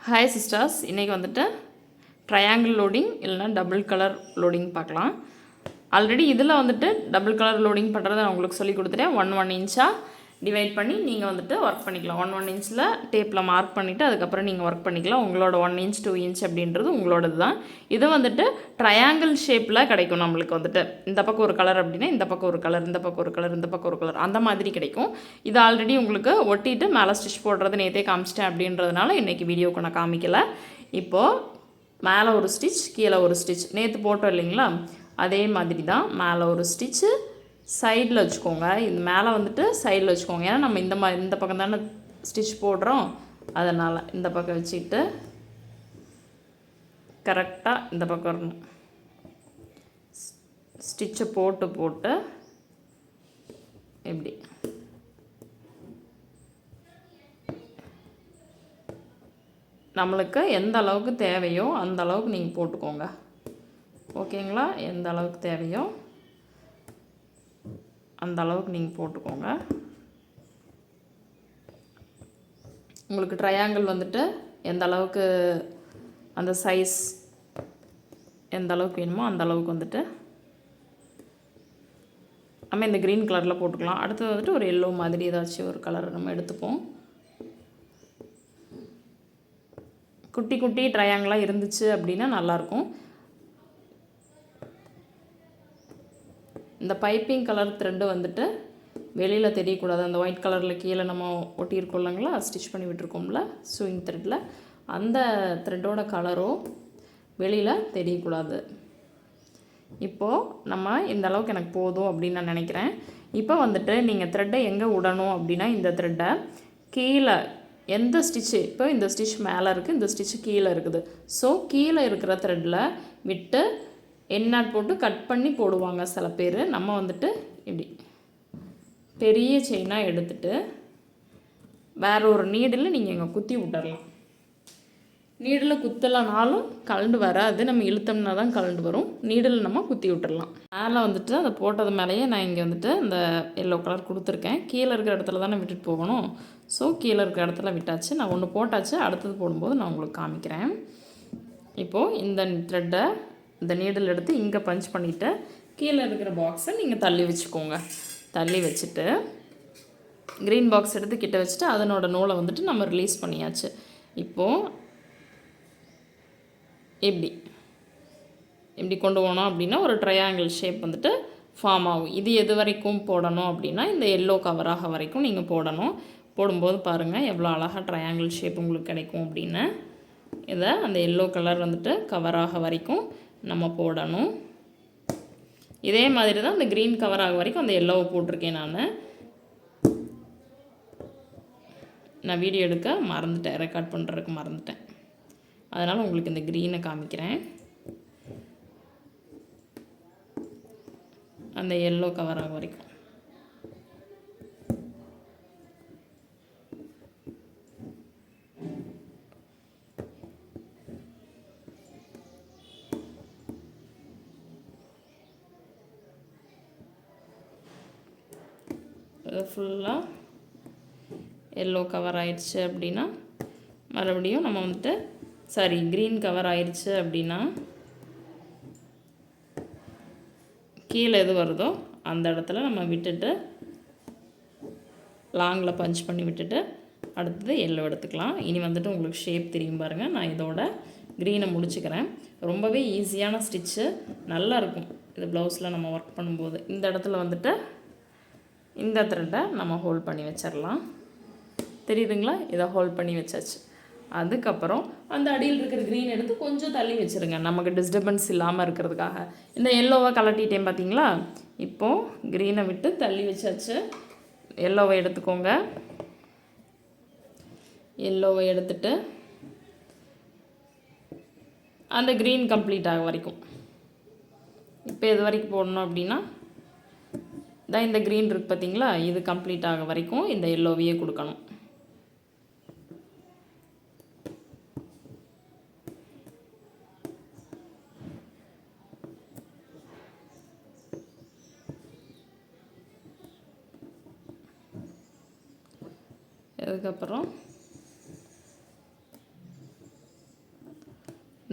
Hi sisters, இன்றைக்கி வந்துட்டு triangle loading இல்லைனா டபுள் கலர் லோடிங் பார்க்கலாம். ஆல்ரெடி இதில் வந்துட்டு டபுள் கலர் லோடிங் பண்ணுறதை நான் உங்களுக்கு சொல்லி கொடுத்துட்டேன். 1 இன்ச்சாக டிவைட் பண்ணி நீங்கள் வந்துட்டு ஒர்க் பண்ணிக்கலாம். 1 இன்ச்சில் டேப்பில் மார்க் பண்ணிவிட்டு அதுக்கப்புறம் நீங்கள் ஒர்க் பண்ணிக்கலாம். உங்களோட 1 இன்ச் 2 இன்ச் அப்படின்றது உங்களோடது தான். இது வந்துட்டு ட்ரையாங்கிள் ஷேப்பில் கிடைக்கும். நம்மளுக்கு வந்துட்டு இந்த பக்கம் ஒரு கலர் அப்படின்னா இந்த பக்கம் ஒரு கலர், இந்த பக்கம் ஒரு கலர், இந்த பக்கம் ஒரு கலர், அந்த மாதிரி கிடைக்கும். இது ஆல்ரெடி உங்களுக்கு ஒட்டிட்டு மேலே ஸ்டிச் போடுறது நேற்றே காமிச்சிட்டேன் அப்படின்றதுனால இன்றைக்கி வீடியோவுக்கு நான் காமிக்கலை. இப்போது மேலே ஒரு ஸ்டிச், கீழே ஒரு ஸ்டிச் நேற்று போட்டோம் இல்லைங்களா, அதே மாதிரி தான். மேலே ஒரு ஸ்டிச்சு சைடில் வச்சுக்கோங்க. இந்த மேலே வந்துட்டு சைடில் வச்சுக்கோங்க. ஏன்னா நம்ம இந்த பக்கம் தானே ஸ்டிச் போடுறோம், அதனால் இந்த பக்கம் வச்சுக்கிட்டு கரெக்டாக இந்த பக்கம் வரணும். ஸ்டிச்சை போட்டு எப்படி நம்மளுக்கு எந்த அளவுக்கு தேவையோ அந்த அளவுக்கு நீங்கள் போட்டுக்கோங்க. ஓகேங்களா? எந்த அளவுக்கு தேவையோ அந்த அளவுக்கு நீங்கள் போட்டுக்கோங்க. உங்களுக்கு ட்ரையாங்கிள் வந்துட்டு எந்த அளவுக்கு அந்த சைஸ் எந்த அளவுக்கு வேணுமோ அந்த அளவுக்கு வந்துட்டு நம்ம இந்த க்ரீன் கலரில் போட்டுக்கலாம். அடுத்தது வந்துட்டு ஒரு எல்லோ மாதிரி ஏதாச்சும் ஒரு கலர் நம்ம எடுத்துப்போம். குட்டி குட்டி ட்ரையாங்கிளாக இருந்துச்சு அப்படின்னா நல்லாயிருக்கும். இந்த பைப்பிங் கலர் த்ரெட்டு வந்துட்டு வெளியில் தெரியக்கூடாது. அந்த ஒயிட் கலரில் கீழே நம்ம ஒட்டியிருக்கோம் இல்லைங்களா, ஸ்டிச் பண்ணி விட்டுருக்கோம்ல ஸ்விங் த்ரெட்டில், அந்த த்ரெட்டோட கலரோ வெளியில் தெரியக்கூடாது. இப்போது நம்ம இந்த அளவுக்கு எனக்கு போதும் அப்படின்னு நான் நினைக்கிறேன். இப்போ வந்துட்டு நீங்கள் த்ரெட்டை எங்கே விடணும் அப்படின்னா, இந்த த்ரெட்டை கீழே எந்த ஸ்டிச்சு, இப்போ இந்த ஸ்டிச் மேலே இருக்குது, இந்த ஸ்டிச்சு கீழே இருக்குது. ஸோ கீழே இருக்கிற த்ரெட்டில் விட்டு எண்ணாட் போட்டு கட் பண்ணி போடுவாங்க சில பேர். நம்ம வந்துட்டு இப்படி பெரிய செயினாக எடுத்துகிட்டு வேற ஒரு நீடில் நீங்கள் இங்கே குத்தி விட்டுறலாம். நீடில் குத்தலைனாலும் கலண்டு வராது, நம்ம இழுத்தோம்னா தான் கலண்டு வரும். நீடில் நம்ம குத்தி விட்டுறலாம். மேலே வந்துட்டு அதை போட்டது மேலேயே நான் இங்கே வந்துட்டு இந்த எல்லோ கலர் கொடுத்துருக்கேன். கீழே இருக்கிற இடத்துல தானே விட்டுட்டு போகணும். ஸோ கீழே இருக்கிற இடத்துல விட்டாச்சு. நான் ஒன்று போட்டாச்சு, அடுத்தது போடும்போது நான் உங்களுக்கு காமிக்கிறேன். இப்போது இந்த த்ரெட்டை இந்த நீடில் எடுத்து இங்கே பஞ்ச் பண்ணிவிட்டு கீழே இருக்கிற பாக்ஸை நீங்கள் தள்ளி வச்சுக்கோங்க. தள்ளி வச்சுட்டு க்ரீன் பாக்ஸ் எடுத்து கிட்ட வச்சுட்டு அதனோட நூலை வந்துட்டு நம்ம ரிலீஸ் பண்ணியாச்சு. இப்போது எப்படி கொண்டு போனோம் அப்படின்னா ஒரு ட்ரையாங்கிள் ஷேப் வந்துட்டு ஃபார்ம் ஆகும். இது எது வரைக்கும் போடணும் அப்படின்னா இந்த எல்லோ கவராக வரைக்கும் நீங்கள் போடணும். போடும்போது பாருங்கள் எவ்வளோ அழகாக ட்ரையாங்கிள் ஷேப் உங்களுக்கு கிடைக்கும் அப்படின்னு. இதை அந்த எல்லோ கலர் வந்துட்டு கவராக வரைக்கும் நம்ம போடணும். இதே மாதிரி தான் இந்த க்ரீன் கவர் ஆக வரைக்கும் அந்த எல்லோவை போட்டிருக்கேன். நான் வீடியோ எடுக்க மறந்துட்டேன், ரெக்கார்ட் பண்ணுறதுக்கு மறந்துட்டேன். அதனால் உங்களுக்கு இந்த க்ரீனை காமிக்கிறேன். அந்த எல்லோ கவர் ஆக வரைக்கும் ஃபுல்லாக எல்லோ கவர் ஆயிடுச்சு அப்படின்னா மறுபடியும் நம்ம வந்துட்டு க்ரீன் கவர் ஆயிடுச்சு அப்படின்னா கீழே எது வருதோ அந்த இடத்துல நம்ம விட்டுட்டு லாங்கில் பஞ்ச் பண்ணி விட்டுட்டு அடுத்தது எல்லோ எடுத்துக்கலாம். இனி வந்துட்டு உங்களுக்கு ஷேப் தெரியும் பாருங்கள். நான் இதோட க்ரீனை முடிச்சுக்கிறேன். ரொம்பவே ஈஸியான ஸ்டிச்சு, நல்லாயிருக்கும் இது ப்ளவுஸில் நம்ம ஒர்க் பண்ணும்போது. இந்த இடத்துல வந்துட்டு இந்த த்ரெட்டை நம்ம ஹோல்ட் பண்ணி வச்சிடலாம். தெரியுதுங்களா? இதை ஹோல்ட் பண்ணி வச்சாச்சு. அதுக்கப்புறம் அந்த அடியில் இருக்கிற க்ரீன் எடுத்து கொஞ்சம் தள்ளி வச்சுருங்க, நமக்கு டிஸ்டர்பன்ஸ் இல்லாமல் இருக்கிறதுக்காக. இந்த எல்லோவை கலட்டிட்டேன் பார்த்தீங்களா? இப்போது க்ரீனை விட்டு தள்ளி வச்சாச்சு. எல்லோவை எடுத்துக்கோங்க. எல்லோவை எடுத்துட்டு அந்த க்ரீன் கம்ப்ளீட் ஆக வரைக்கும் இப்போ எது வரைக்கும் போடணும் அப்படின்னா தான் இந்த க்ரீன் இருக்குது பார்த்தீங்களா, இது கம்ப்ளீட் ஆக வரைக்கும் இந்த எல்லோவையே கொடுக்கணும். அதுக்கப்புறம்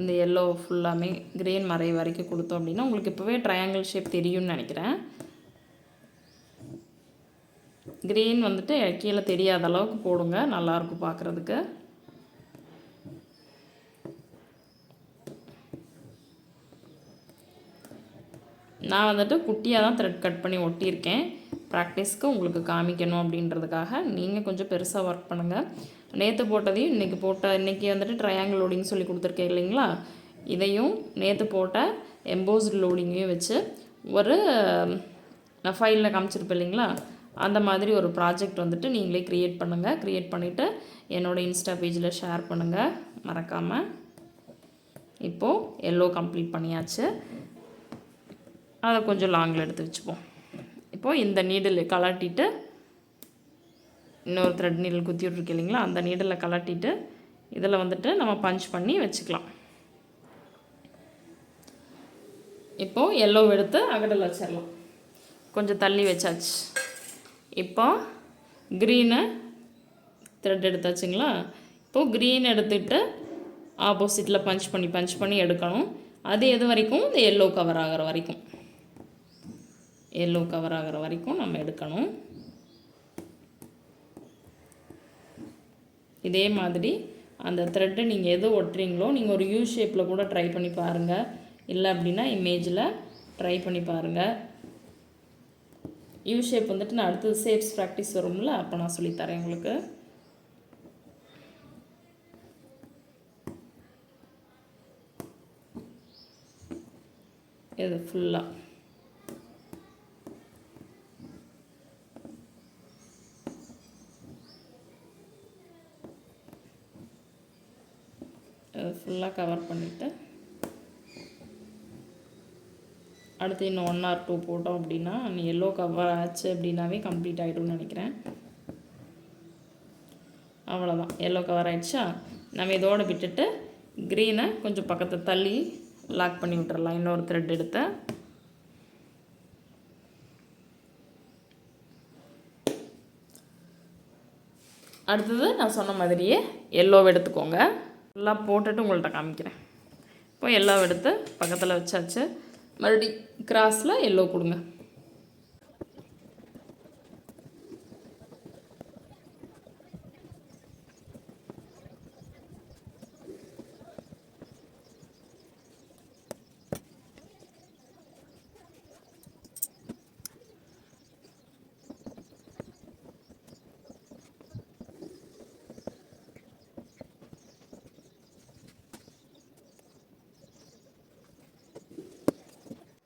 இந்த எல்லோ ஃபுல்லாமே க்ரீன் மறை வரைக்கும் கொடுத்தோம் அப்படின்னா உங்களுக்கு இப்போவே ட்ரையாங்கிள் ஷேப் தெரியும்னு நினைக்கிறேன். க்ரீன் வந்துட்டு கீழே தெரியாத அளவுக்கு போடுங்க, நல்லாயிருக்கும் பார்க்குறதுக்கு. நான் வந்துட்டு குட்டியாக தான் த்ரெட் கட் பண்ணி ஒட்டியிருக்கேன், ப்ராக்டிஸ்க்கு உங்களுக்கு காமிக்கணும் அப்படின்றதுக்காக. நீங்கள் கொஞ்சம் பெருசாக ஒர்க் பண்ணுங்கள். நேற்று போட்டதையும் இன்றைக்கி வந்துட்டு ட்ரையாங்கிள் லோடிங் சொல்லி கொடுத்துருக்கேன் இல்லைங்களா, இதையும் நேற்று போட்ட எம்போஸ்டு லோடிங்கையும் வச்சு ஒரு நான் ஃபைலில் காமிச்சிருப்பேன் இல்லைங்களா, அந்த மாதிரி ஒரு ப்ராஜெக்ட் வந்துட்டு நீங்களே க்ரியேட் பண்ணுங்கள். க்ரியேட் பண்ணிவிட்டு என்னோடய இன்ஸ்டா பேஜில் ஷேர் பண்ணுங்கள் மறக்காமல். இப்போது எல்லோ கம்ப்ளீட் பண்ணியாச்சு. அதை கொஞ்சம் லாங்கில் எடுத்து வச்சுப்போம். இப்போது இந்த நீடில் கலட்டிட்டு இன்னொரு த்ரெட் நீடில் குத்தி விட்ருக்கு இல்லைங்களா, அந்த நீடில் கலட்டிட்டு இதில் வந்துட்டு நம்ம பஞ்ச் பண்ணி வச்சுக்கலாம். இப்போது எல்லோ எடுத்து அகடல் வச்சிடலாம். கொஞ்சம் தள்ளி வச்சாச்சு. இப்போ க்ரீனை த்ரெட் எடுத்தாச்சுங்களா. இப்போது க்ரீன் எடுத்துகிட்டு ஆப்போசிட்டில் பஞ்ச் பண்ணி எடுக்கணும். அது எது வரைக்கும், இந்த எல்லோ கவர் ஆகிற வரைக்கும் நம்ம எடுக்கணும். இதே மாதிரி அந்த த்ரெட்டை நீங்கள் எது ஒட்டுறீங்களோ, நீங்கள் ஒரு யூ ஷேப்பில் கூட ட்ரை பண்ணி பாருங்கள், இல்லை அப்படின்னா இமேஜில் ட்ரை பண்ணி பாருங்கள். யூ ஷேப் வந்துட்டு நான் அடுத்தது ஷேப்ஸ் ப்ராக்டிஸ் வரும்ல, அப்போ நான் சொல்லித்தரேன் உங்களுக்கு. இது ஃபுல்லாக கவர் பண்ணிவிட்டு அடுத்து இன்னும் 1 or 2 போட்டோம் அப்படின்னா எல்லோ கவர் ஆச்சு அப்படின்னாவே கம்ப்ளீட் ஆகிடும்னு நினைக்கிறேன். அவ்வளோதான், எல்லோ கவர் ஆகிடுச்சா. நம்ம இதோடு விட்டுட்டு க்ரீனை கொஞ்சம் பக்கத்தை தள்ளி லாக் பண்ணி விட்டுறலாம். இன்னொரு த்ரெட் எடுத்து அடுத்தது நான் சொன்ன மாதிரியே எல்லோவை எடுத்துக்கோங்க. எல்லாம் போட்டுட்டு உங்கள்கிட்ட காமிக்கிறேன். இப்போ எல்லோ எடுத்து பக்கத்தில் வச்சாச்சு. மறுபடி கிராஸில் எல்லோ கொடுங்க.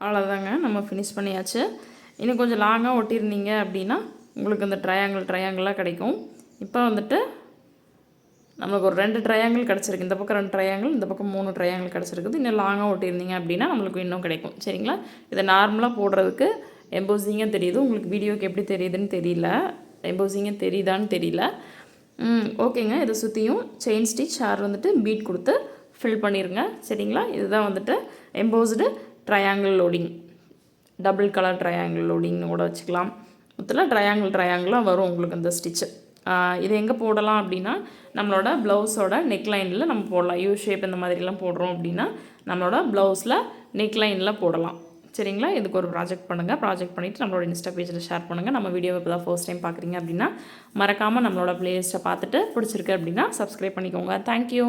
அவ்வளோதாங்க, நம்ம ஃபினிஷ் பண்ணியாச்சு. இன்னும் கொஞ்சம் லாங்காக ஒட்டியிருந்தீங்க அப்படின்னா உங்களுக்கு இந்த ட்ரையாங்கிளாக கிடைக்கும். இப்போ வந்துட்டு நம்மளுக்கு ஒரு 2 ட்ரையாங்கிள் கிடச்சிருக்கு. இந்த பக்கம் 2 ட்ரையாங்கிள், இந்த பக்கம் 3 ட்ரையாங்கிள் கிடச்சிருக்குது. இன்னும் லாங்காக ஒட்டியிருந்தீங்க அப்படின்னா நம்மளுக்கு இன்னும் கிடைக்கும். சரிங்களா, இதை நார்மலாக போடுறதுக்கு எம்போசிங்காக தெரியுது. உங்களுக்கு வீடியோக்கு எப்படி தெரியுதுன்னு தெரியல, எம்போசிங்காக தெரியுதான்னு தெரியல. ஓகேங்க, இதை சுற்றியும் செயின் ஸ்டிச் வந்துட்டு பீட் கொடுத்து ஃபில் பண்ணிடுங்க. சரிங்களா, இதுதான் வந்துட்டு embossed triangle loading, double colour triangle லோடிங்னு கூட வச்சுக்கலாம். மொத்தத்தில் ட்ரையாங்கிளாக வரும் உங்களுக்கு இந்த ஸ்டிச்சு. இது எங்கே போடலாம் அப்படின்னா நம்மளோட ப்ளவுஸோட நெக்லைனில் நம்ம போடலாம். யூ ஷேப் இந்த மாதிரிலாம் போடுறோம் அப்படின்னா நம்மளோட ப்ளவுஸில் நெக்லைனில் போடலாம். சரிங்களா, இதுக்கு ஒரு ப்ராஜெக்ட் பண்ணுங்கள். ப்ராஜெக்ட் பண்ணிவிட்டு நம்மளோட இன்ஸ்டா பேஜில் ஷேர் பண்ணுங்கள். நம்ம வீடியோவை இப்போ தான் ஃபர்ஸ்ட் டைம் பார்க்குறீங்க அப்படின்னா மறக்காமல் நம்மளோட ப்ளேலிஸ்ட்டை பார்த்துட்டு பிடிச்சிருக்கு அப்படின்னா சப்ஸ்கிரைப் பண்ணிக்கோங்க. தேங்க்யூ.